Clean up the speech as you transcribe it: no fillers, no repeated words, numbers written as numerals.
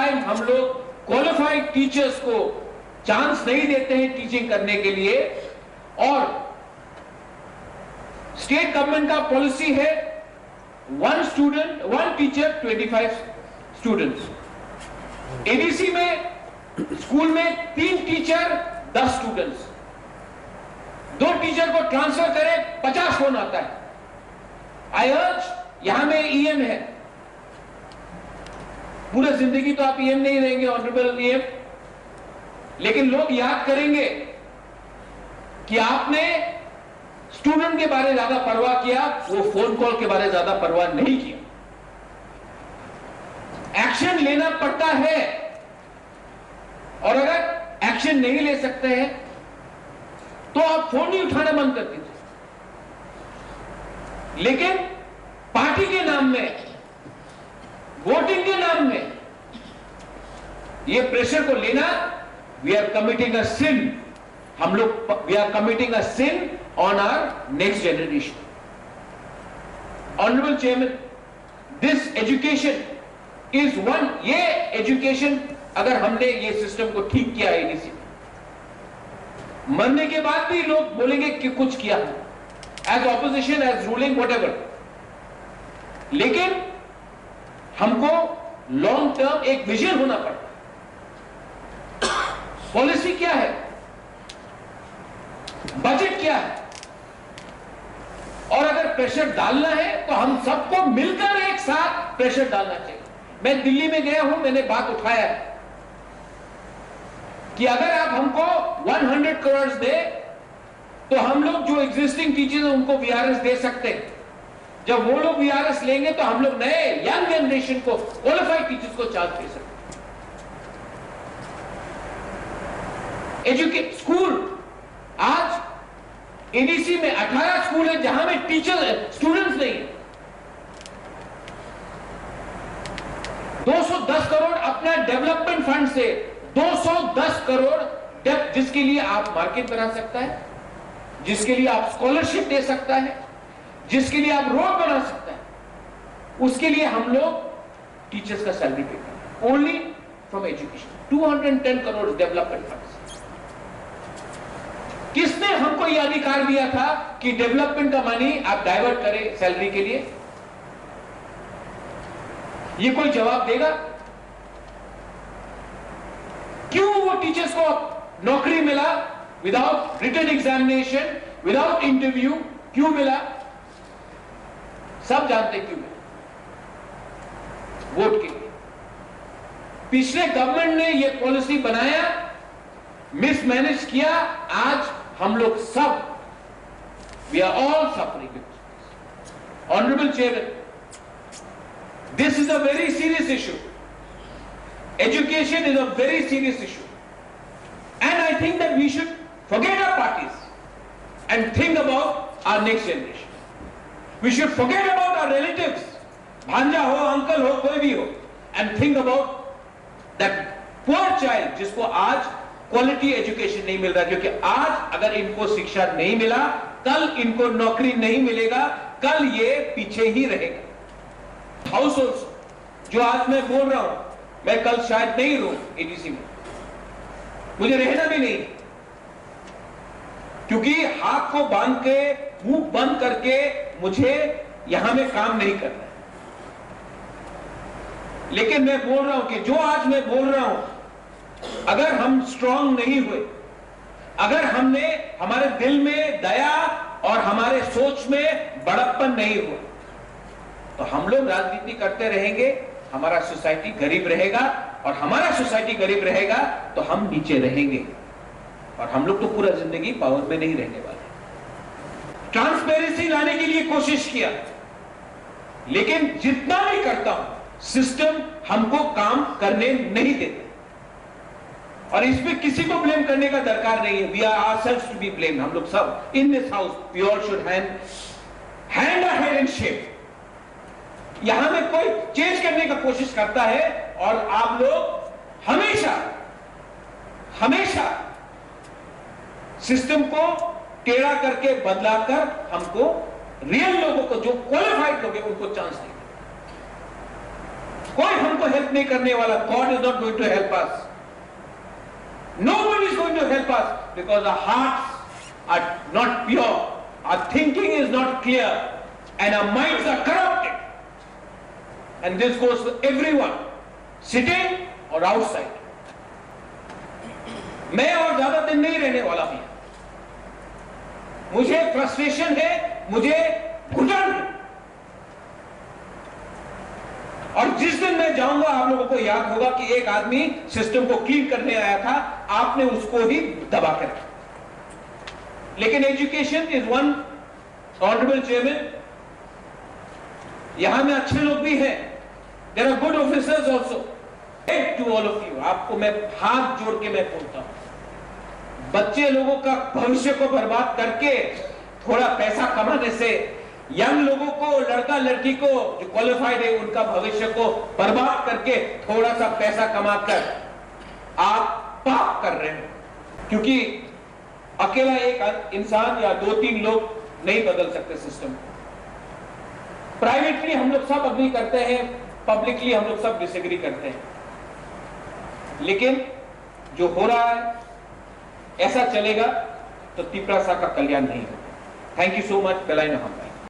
Time हम लोग qualified teachers को चांस नहीं देते हैं टीचिंग करने के लिए, और स्टेट गवर्नमेंट का पॉलिसी है 1 स्टूडेंट 1 टीचर 25 स्टूडेंट्स। एडीसी में स्कूल में 3 टीचर 10 स्टूडेंट्स, 2 टीचर को ट्रांसफर करें 50 फोन आता है। आई अर्ज, यहां में ईएम है, पूरी जिंदगी तो आप ईएम नहीं रहेंगे ऑनरेबल ईएम, लेकिन लोग याद करेंगे कि आपने स्टूडेंट के बारे में ज्यादा परवाह किया, वो फोन कॉल के बारे में ज्यादा परवाह नहीं किया। एक्शन लेना पड़ता है, और अगर एक्शन नहीं ले सकते हैं तो आप फोन ही उठाना बंद कर दीजिए। लेकिन पार्टी के नाम में, वोटिंग के नाम में ये प्रेशर को लेना, we are committing a sin. हम लोग we are committing a sin on our next generation. Honourable chairman, this education is one, ये एजुकेशन अगर हमने ये सिस्टम को ठीक किया एडीसी, मरने के बाद भी लोग बोलेंगे कि कुछ किया, as opposition, as ruling, whatever, लेकिन हमको लॉन्ग टर्म एक विजन होना पड़ता है। पॉलिसी क्या है, बजट क्या है, और अगर प्रेशर डालना है तो हम सबको मिलकर एक साथ प्रेशर डालना चाहिए। मैं दिल्ली में गया हूं, मैंने बात उठाया है कि अगर आप हमको 100 करोड़ दे तो हम लोग जो एग्जिस्टिंग टीचर्स हैं उनको वीआरएस दे सकते हैं। जब वो लोग वीआरएस लेंगे तो हम लोग नए यंग जनरेशन को, क्वालिफाइड टीचर्स को चांस दे सकते हैं। एजुकेट स्कूल, आज एडीसी में 18 स्कूल है जहां में टीचर स्टूडेंट्स नहीं है। 210 करोड़ अपना डेवलपमेंट फंड से, 210 करोड़ जिसके लिए आप मार्केट बना सकता है, जिसके लिए आप स्कॉलरशिप दे सकता है, जिसके लिए आप रोड बना सकता है, उसके लिए हम लोग टीचर्स का सैलरी पे करते हैं, only from education. 210 crore development fund. किसने हमको यह अधिकार दिया था कि डेवलपमेंट का मनी आप डाइवर्ट करें सैलरी के लिए? ये कोई जवाब देगा? क्यों वो टीचर्स को नौकरी मिला without written examination, without interview? क्यों मिला? सब जानते क्यों मिला, वोट के लिए। पिछले गवर्नमेंट ने ये पॉलिसी बनाया, मिसमैनेज किया, आज हम लोग सब, we are all suffering. Honourable chairman, this is a very serious issue. Education is a very serious issue. And I think that we should forget our parties and think about our next generation. We should forget about our relatives, भांजा हो, uncle हो, कोई भी हो, and think about that poor child जिसको आज quality education नहीं मिल रहा, क्योंकि आज अगर इनको शिक्षा नहीं मिला, कल इनको नौकरी नहीं मिलेगा, कल ये पीछे ही रहेगा। हाउस होल्ड जो आज मैं बोल रहा हूं, मैं कल शायद नहीं रहूं एडीसी में, मुझे रहना भी नहीं, क्योंकि हाथ को बांध के, मुंह बंद करके मुझे यहां में काम नहीं करना है। लेकिन मैं बोल रहा हूं कि जो आज मैं बोल रहा हूं, अगर हम स्ट्रांग नहीं हुए, अगर हमने हमारे दिल में दया और हमारे सोच में बड़प्पन नहीं हुआ, तो हम लोग राजनीति करते रहेंगे, हमारा सोसाइटी गरीब रहेगा, और हमारा सोसाइटी गरीब रहेगा तो हम नीचे रहेंगे, और हम लोग तो पूरा जिंदगी पावर में नहीं रहने वाले। ट्रांसपेरेंसी लाने के लिए कोशिश किया, लेकिन जितना भी करता हूं, सिस्टम हमको काम करने नहीं देता, और इसमें किसी को ब्लेम करने का दरकार नहीं है। We are ourselves to be blamed. हम लोग सब in this house, we all should hand ahead and shape. यहां में कोई चेंज करने का कोशिश करता है, और आप लोग हमेशा हमेशा सिस्टम को टेढ़ा करके बदलाकर हमको रियल लोगों को, जो क्वालिफाइड लोग हैं, उनको चांस देंगे। कोई हमको हेल्प नहीं करने वाला. God is not going to help us. Nobody is going to help us because our hearts are not pure, our thinking is not clear, and our minds are corrupted. And this goes to everyone, sitting or outside. मैं और ज्यादा दिन नहीं रहने वाला हूं. मुझे frustration है, मुझे घुटन है. और जिस दिन मैं जाऊंगा आप लोगों को याद होगा कि एक आदमी सिस्टम को क्लीन करने आया था, आपने उसको ही दबा कर रखा. लेकिन education is one. Honourable chairman, यहां में अच्छे लोग भी हैं. There are good officers also. To all of you, आपको मैं हाथ जोड़ के मैं बोलता हूं, बच्चे लोगों का भविष्य को बर्बाद करके थोड़ा पैसा कमाने से, यंग लोगों को, लड़का लड़की को जो क्वालिफाइड है उनका भविष्य को बर्बाद करके थोड़ा सा पैसा कमाकर आप पाप कर रहे हैं. क्योंकि अकेला एक इंसान या 2-3 लोग नहीं बदल सकते सिस्टम. प्राइवेटली हम लोग सब अग्री करते हैं, पब्लिकली हम लोग सब डिसएग्री करते हैं. लेकिन जो हो रहा है ऐसा चलेगा तो तिपरासा का कल्याण नहीं होगा. Thank you so much. बेलाइन हम